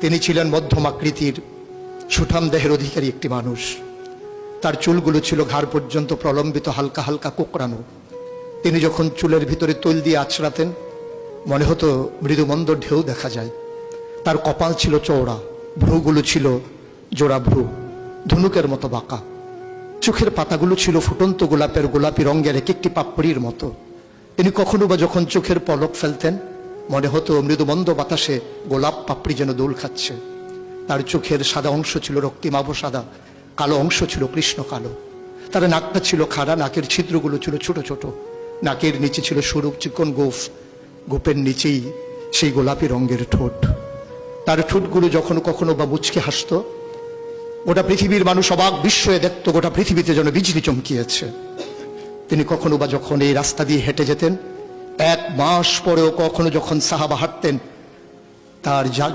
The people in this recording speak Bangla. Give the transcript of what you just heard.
তিনি ছিলেন মধ্যম আকৃতির সুঠাম দেহের অধিকারী একটি মানুষ। তার চুলগুলো ছিল ঘাড় পর্যন্ত প্রলম্বিত, হালকা হালকা কোঁকড়ানো। তিনি যখন চুলের ভিতরে তৈল দিয়ে আছড়াতেন, মনে হতো মৃদুমন্দ ঢেউ দেখা যায়। তার কপাল ছিল চওড়া, ভ্রুগুলো ছিল জোড়া ভ্রু, ধনুকের মতো বাঁকা। চোখের পাতাগুলো ছিল ফুটন্ত গোলাপি রঙের এক একটি পাপড়ির মতো। তিনি কখনো বা যখন চোখের পলক ফেলতেন, মনে হতো মৃদুমন্দ বাতাসে গোলাপ পাপড়ি যেন দোল খাচ্ছে। তার চোখের সাদা অংশ ছিল রক্তিমাভ সাদা, কালো অংশ ছিল কৃষ্ণ কালো। তার নাকটা ছিল খাড়া, নাকের ছিদ্রগুলো ছিল ছোট ছোট। নাকের নিচে ছিল সরু চিকন গোঁফ, গোপের নিচেই সেই গোলাপি রঙের ঠোঁট। তার ঠোঁটগুলো যখন কখনো বা মুচকে হাসত, গোটা পৃথিবীর মানুষ অবাক বিস্ময়ে দেখত গোটা পৃথিবীতে যেন বিজলি চমকিয়েছে। তিনি কখনো বা যখন এই রাস্তা দিয়ে হেঁটে যেতেন, 1 মাস পরেও কখনো যখন সাহাবা হাঁটতেন, তার